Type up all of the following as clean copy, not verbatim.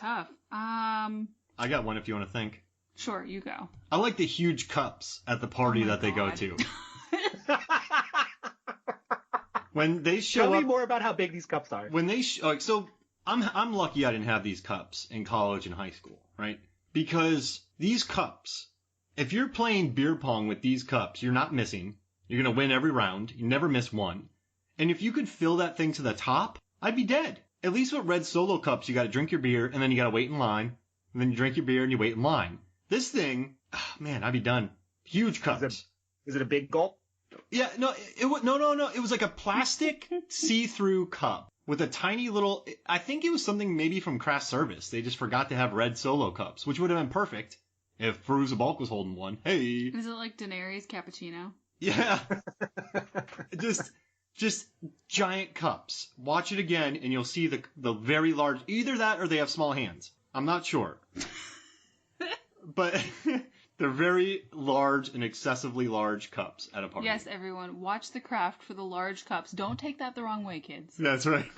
tough. I got one if you want to think. Sure, you go. I like the huge cups at the party that they go to. When they show Tell up, me more about how big these cups are. When they so I'm lucky I didn't have these cups in college and high school, right? Because these cups, if you're playing beer pong with these cups, you're not missing. You're gonna win every round. You never miss one. And if you could fill that thing to the top, I'd be dead. At least with red Solo cups, you got to drink your beer and then you got to wait in line. And then you drink your beer and you wait in line. This thing, man, I'd be done. Huge cups. Is it a big gulp? Yeah, no, no. It was like a plastic see-through cup with a tiny little, I think it was something maybe from craft service. They just forgot to have red Solo cups, which would have been perfect if Fairuza Balk was holding one. Hey. Is it like Daenerys cappuccino? Yeah. Just giant cups. Watch it again and you'll see the very large, either that or they have small hands. I'm not sure. But they're very large and excessively large cups at a party. Yes, everyone, watch The Craft for the large cups. Don't take that the wrong way, kids. That's right.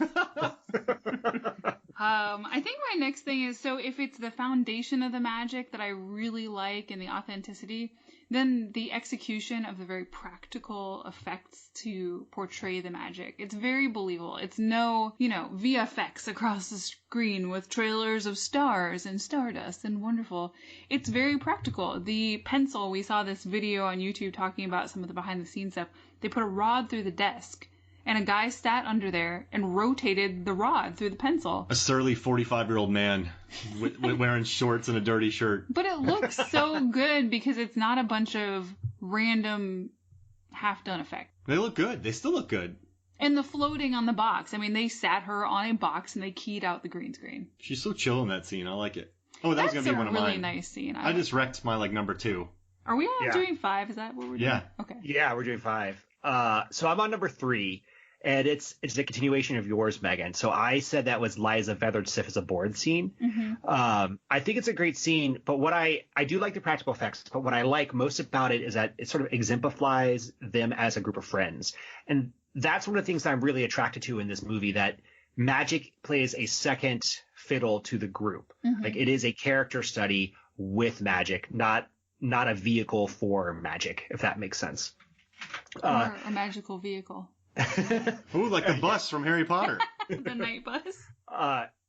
I think my next thing is, so if it's the foundation of the magic that I really like and the authenticity, then the execution of the very practical effects to portray the magic. It's very believable. It's no, VFX across the screen with trailers of stars and stardust and wonderful. It's very practical. The pencil, we saw this video on YouTube talking about some of the behind the scenes stuff. They put a rod through the desk. And a guy sat under there and rotated the rod through the pencil. A surly 45-year-old man wearing shorts and a dirty shirt. But it looks so good because it's not a bunch of random half-done effects. They look good. They still look good. And the floating on the box. I mean, they sat her on a box and they keyed out the green screen. She's so chill in that scene. I like it. Oh, that was going to be one of mine. That's a really nice scene. I just wrecked my, number 2. Are we doing 5? Is that what we're doing? Yeah. Okay. Yeah, we're doing 5. So I'm on number 3. And it's a continuation of yours, Megan. So I said that was Liza feathered Sif as a board scene. Mm-hmm. I think it's a great scene, but what I do like the practical effects, but what I like most about it is that it sort of exemplifies them as a group of friends. And that's one of the things that I'm really attracted to in this movie, that magic plays a second fiddle to the group. Mm-hmm. Like, it is a character study with magic, not a vehicle for magic, if that makes sense. Or a magical vehicle. Ooh, like the bus from Harry Potter. The night bus.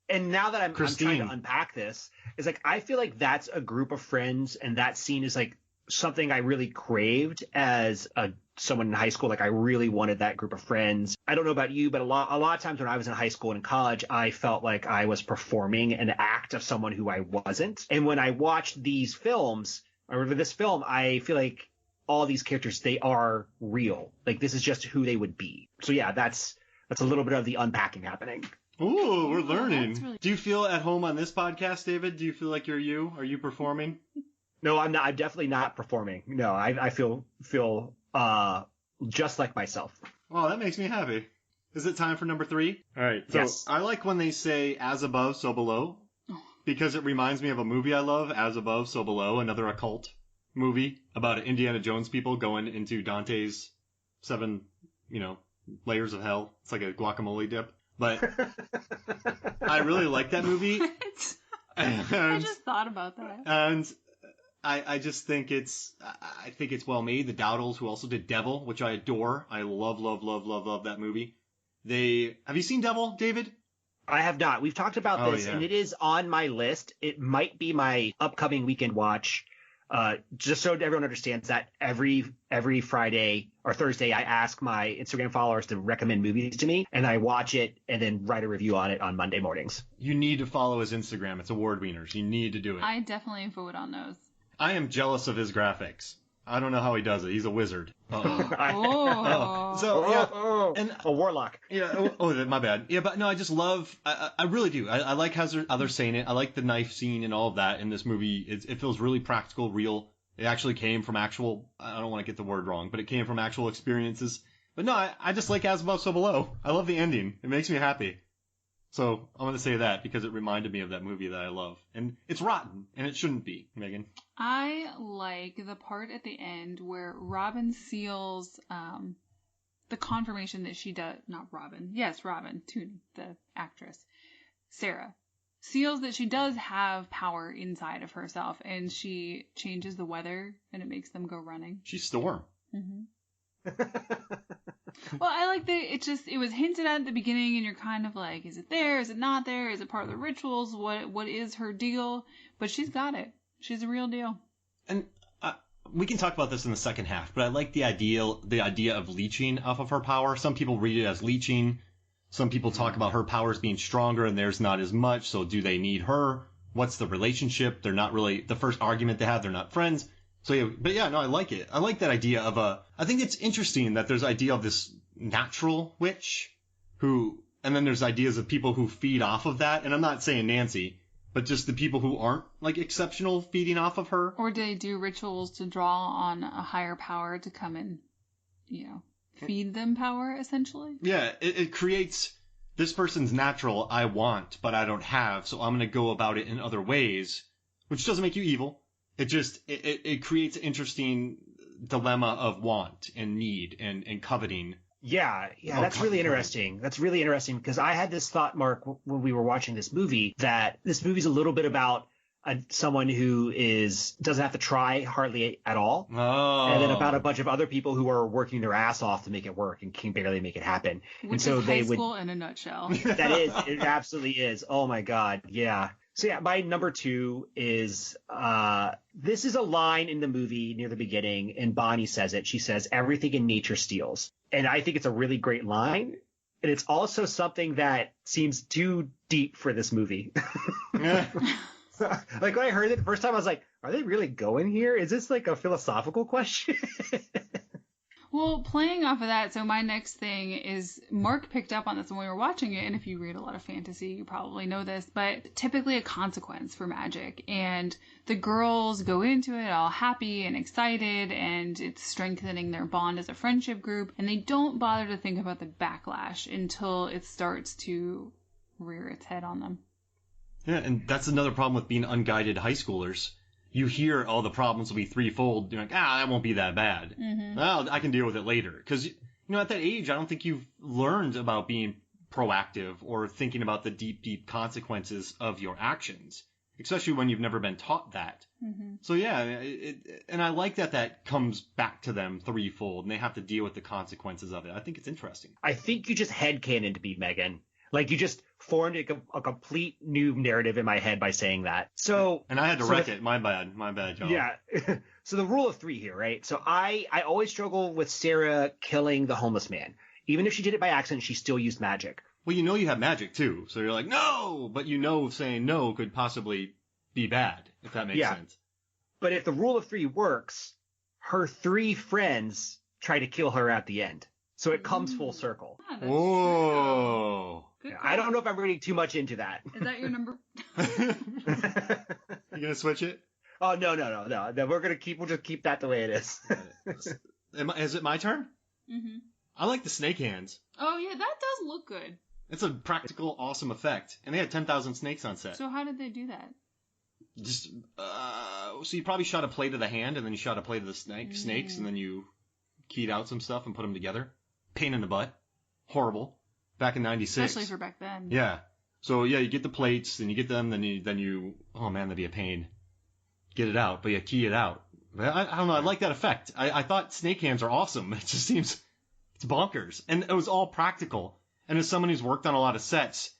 And now that I'm trying to unpack this, it's like, I feel like that's a group of friends, and that scene is like something I really craved as someone in high school. Like, I really wanted that group of friends. I don't know about you, but a lot of times when I was in high school and in college, I felt like I was performing an act of someone who I wasn't. And when I watched these films, or this film, I feel like all these characters, they are real. Like, this is just who they would be. So yeah, that's a little bit of the unpacking happening. Ooh, we're learning. Really... Do you feel at home on this podcast, David? Do you feel like you're you? Are you performing? No, I'm not. I'm definitely not performing. No, I feel just like myself. Oh, that makes me happy. Is it time for number 3? All right. So yes. I like when they say "as above, so below," because it reminds me of a movie I love, "As Above, So Below," another occult movie about Indiana Jones people going into Dante's 7, layers of hell. It's like a guacamole dip. But I really like that movie. I just thought about that. And I just think it's well made. The Dowdles, who also did Devil, which I adore. I love that movie. Have you seen Devil, David? I have not. We've talked about this, and it is on my list. It might be my upcoming weekend watch. Just so everyone understands that every Friday or Thursday, I ask my Instagram followers to recommend movies to me, and I watch it and then write a review on it on Monday mornings. You need to follow his Instagram. It's Award Wieners. You need to do it. I definitely vote on those. I am jealous of his graphics. I don't know how he does it. He's a wizard. And a warlock. Yeah. My bad. Yeah, but no, I just love. I really do. I like how they're saying it. I like the knife scene and all of that in this movie. It feels really practical, real. It actually came from actual. I don't want to get the word wrong, but it came from actual experiences. But no, I just like As Above, So Below. I love the ending. It makes me happy. So I'm going to say that because it reminded me of that movie that I love. And it's rotten, and it shouldn't be, Megan. I like the part at the end where Robin seals the confirmation that she does, not Robin. Yes, Robin, Tunney, the actress. Sarah seals that she does have power inside of herself, and she changes the weather, and it makes them go running. She's Storm. Mm-hmm. Well, I like that it was hinted at the beginning, and you're kind of like, is it there? Is it not there? Is it part of the rituals? What is her deal? But she's got it. She's a real deal. And we can talk about this in the second half, but I like the idea of leeching off of her power. Some people read it as leeching. Some people talk about her powers being stronger and theirs not as much. So do they need her? What's the relationship? They're not really the first argument they have. They're not friends. So yeah, but yeah, no, I like it. I like that idea of I think it's interesting that there's idea of this natural witch and then there's ideas of people who feed off of that. And I'm not saying Nancy, but just the people who aren't like exceptional feeding off of her. Or they do rituals to draw on a higher power to come and, feed them power, essentially. Yeah, it creates this person's natural, I want, but I don't have, so I'm going to go about it in other ways, which doesn't make you evil. It just, it creates an interesting dilemma of want and need and coveting. Yeah, that's really interesting. That's really interesting because I had this thought, Mark, when we were watching this movie, that this movie's a little bit about someone who doesn't have to try hardly at all. Oh. And then about a bunch of other people who are working their ass off to make it work and can barely make it happen. Which and so is high school in a nutshell. It absolutely is. Oh my God. Yeah. So yeah, my number 2 is, this is a line in the movie near the beginning, and Bonnie says it. She says, "Everything in nature steals." And I think it's a really great line. And it's also something that seems too deep for this movie. Like when I heard it the first time, I was like, are they really going here? Is this like a philosophical question? Well, playing off of that, so my next thing is, Mark picked up on this when we were watching it, and if you read a lot of fantasy, you probably know this, but typically a consequence for magic, and the girls go into it all happy and excited, and it's strengthening their bond as a friendship group, and they don't bother to think about the backlash until it starts to rear its head on them. Yeah, and that's another problem with being unguided high schoolers. You hear, oh, the problems will be threefold. You're like, that won't be that bad. Mm-hmm. Well, I can deal with it later. Because, at that age, I don't think you've learned about being proactive or thinking about the deep, deep consequences of your actions, especially when you've never been taught that. Mm-hmm. So, yeah, and I like that comes back to them threefold, and they have to deal with the consequences of it. I think it's interesting. I think you just headcanon to be Megan. Like, you just formed a complete new narrative in my head by saying that. So, and I had to wreck it. My bad, John. Yeah. So the rule of 3 here, right? So I always struggle with Sarah killing the homeless man. Even if she did it by accident, she still used magic. Well, you have magic too. So you're like, no! But saying no could possibly be bad, if that makes sense. But if the rule of 3 works, her 3 friends try to kill her at the end. So it comes full circle. Yeah, Whoa. I don't know if I'm reading too much into that. Is that your number? You gonna switch it? Oh, no. We'll just keep that the way it is. Is it my turn? Mm-hmm. I like the snake hands. Oh, yeah, that does look good. It's a practical, awesome effect. And they had 10,000 snakes on set. So how did they do that? Just, so you probably shot a plate of the hand, and then you shot a plate of the snakes, and then you keyed out some stuff and put them together. Pain in the butt. Horrible. Back in 96. Especially for back then. Yeah. So, yeah, you get the plates, and you get them, then you oh man, that'd be a pain. Get it out, but you key it out. I don't know, I like that effect. I thought snake hands are awesome. It just seems, it's bonkers. And it was all practical. And as someone who's worked on a lot of sets,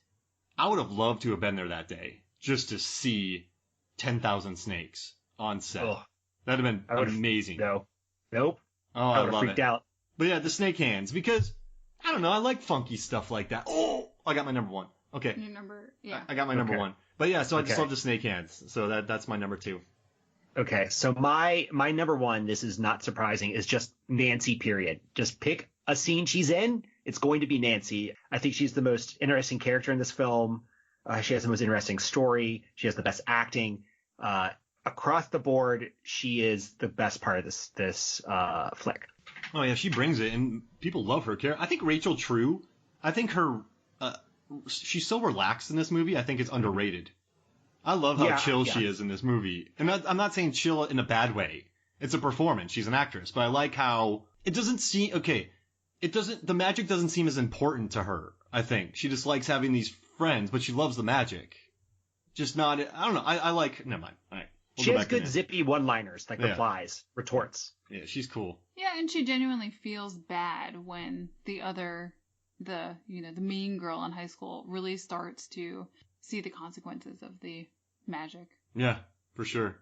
I would have loved to have been there that day, just to see 10,000 snakes on set. Oh, that'd have been amazing. No. Nope. Oh, I would have love freaked out. But yeah, the snake hands, because, I don't know, I like funky stuff like that. Oh, I got my number 1. Okay. Your number, yeah. I got my number 1. But yeah, so I just love the snake hands. So that's my number 2. Okay, so my number 1, this is not surprising, is just Nancy, period. Just pick a scene she's in, it's going to be Nancy. I think she's the most interesting character in this film. She has the most interesting story. She has the best acting. Across the board, she is the best part of this flick. Oh yeah, she brings it, and people love her character. I think Rachel True, she's so relaxed in this movie, I think it's underrated. I love how chill she is in this movie. And I'm not saying chill in a bad way. It's a performance. She's an actress. But I like how it doesn't seem, the magic doesn't seem as important to her, I think. She just likes having these friends, but she loves the magic. just not. I don't know. I like. Never mind. All right. She has good zippy one-liners, like replies, retorts. Yeah, she's cool. Yeah, and she genuinely feels bad when the mean girl in high school really starts to see the consequences of the magic. Yeah, for sure.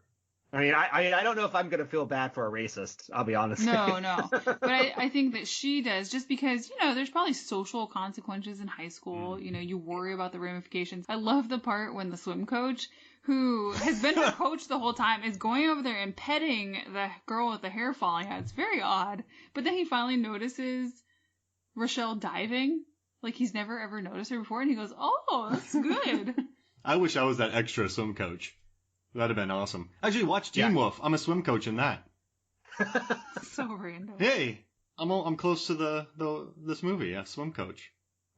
I mean, I don't know if I'm going to feel bad for a racist, I'll be honest. No. But I think that she does, just because, there's probably social consequences in high school. You worry about the ramifications. I love the part when the swim coach, who has been her coach the whole time, is going over there and petting the girl with the hair falling out. It's very odd. But then he finally notices Rochelle diving. Like, he's never ever noticed her before, and he goes, oh, that's good. I wish I was that extra swim coach. That'd have been awesome. Actually, watch Teen Wolf. I'm a swim coach in that. So random. Hey, I'm close to this movie, a swim coach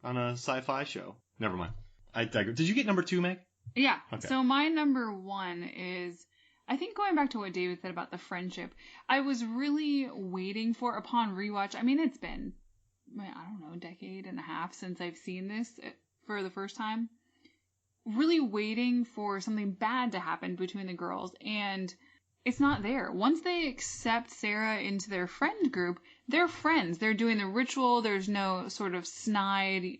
on a sci-fi show. Never mind. I digress. Did you get number 2, Meg? Yeah. Okay. So my number 1 is, I think, going back to what David said about the friendship, I was really waiting for, upon rewatch. I mean, it's been, a decade and a half since I've seen this for the first time. Really waiting for something bad to happen between the girls, and it's not there. Once they accept Sarah into their friend group, they're friends. They're doing the ritual. There's no sort of snide,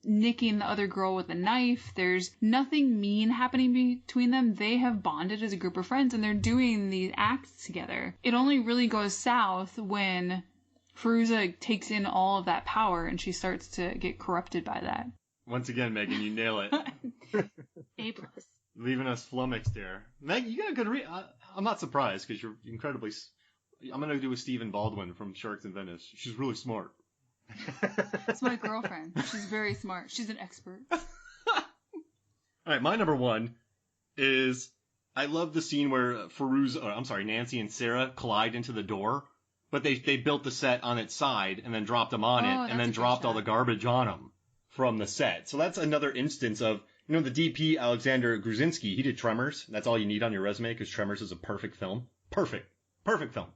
nicking the other girl with a knife. There's nothing mean happening between them. They have bonded as a group of friends, and they're doing these acts together. It only really goes south when Fairuza takes in all of that power, and she starts to get corrupted by that. Once again, Megan, you nail it. A+. Leaving us flummoxed there. Meg, you got a good read. I'm not surprised because you're incredibly. I'm going to do a Stephen Baldwin from Sharks in Venice. She's really smart. It's my girlfriend. She's very smart. She's an expert. All right, my number 1 is I love the scene where Nancy and Sarah collide into the door, but they built the set on its side and then dropped them on it and then dropped all the garbage on them from the set. So that's another instance of, the DP, Alexander Gruzinski, he did Tremors. That's all you need on your resume because Tremors is a perfect film. Perfect film.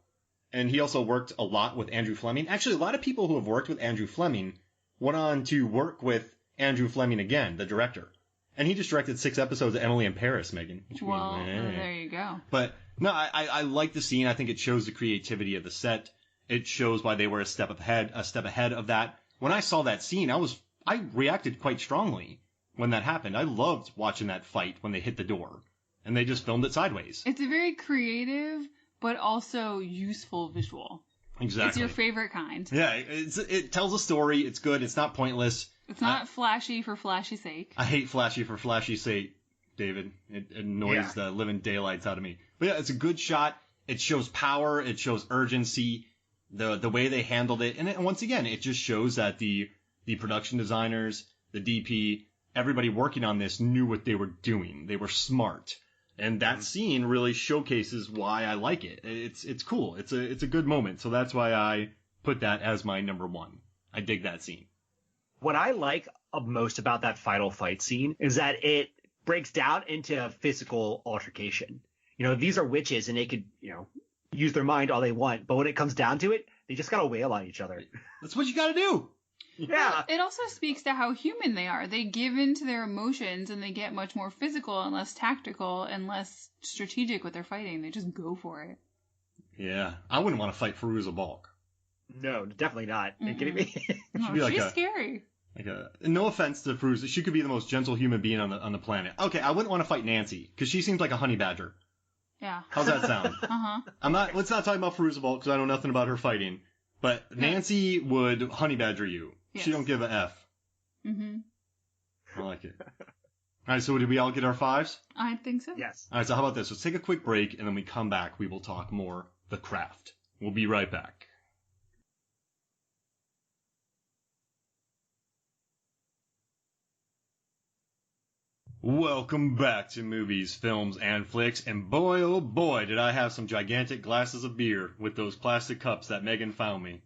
And he also worked a lot with Andrew Fleming. Actually, a lot of people who have worked with Andrew Fleming went on to work with Andrew Fleming again, the director. And he just directed 6 episodes of Emily in Paris, Megan. There you go. But no, I like the scene. I think it shows the creativity of the set. It shows why they were a step ahead of that. When I saw that scene, I reacted quite strongly when that happened. I loved watching that fight when they hit the door, and they just filmed it sideways. It's a very creative, but also useful visual. Exactly. It's your favorite kind. Yeah, it tells a story. It's good. It's not pointless. It's not flashy for flashy sake. I hate flashy for flashy sake, David. It annoys the living daylights out of me. But yeah, it's a good shot. It shows power. It shows urgency. The way they handled it. And once again, it just shows that the production designers, the DP, everybody working on this knew what they were doing. They were smart. And that scene really showcases why I like it. It's cool. It's a good moment. So that's why I put that as my number 1. I dig that scene. What I like most about that final fight scene is that it breaks down into a physical altercation. These are witches and they could, use their mind all they want. But when it comes down to it, they just got to wail on each other. That's what you got to do. Yeah. It also speaks to how human they are. They give in to their emotions and they get much more physical and less tactical and less strategic with their fighting. They just go for it. Yeah. I wouldn't want to fight Fairuza Balk. No, definitely not. Are you kidding me? She's scary. No offense to Fairuza. She could be the most gentle human being on the planet. Okay, I wouldn't want to fight Nancy because she seems like a honey badger. Yeah. How's that sound? Uh-huh. Let's not talk about Fairuza Balk because I know nothing about her fighting. But Nancy would honey badger you. Yes. She don't give a F. Mm-hmm. I like it. All right, so did we all get our 5s? I think so. Yes. All right, so how about this? Let's take a quick break, and then we come back. We will talk more The Craft. We'll be right back. Welcome back to Movies, Films, and Flicks, and boy, oh boy, did I have some gigantic glasses of beer with those plastic cups that Megan found me.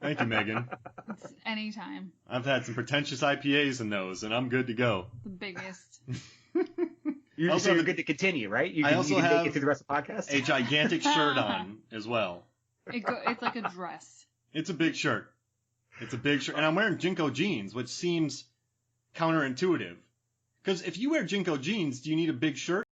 Thank you, Megan. It's anytime. I've had some pretentious IPAs in those, and I'm good to go. The biggest. You're good to continue, right? You can make it through the rest of the podcast? A gigantic shirt on as well. It's like a dress. It's a big shirt. And I'm wearing Jinko jeans, which seems counterintuitive. Because if you wear Jinko jeans, do you need a big shirt?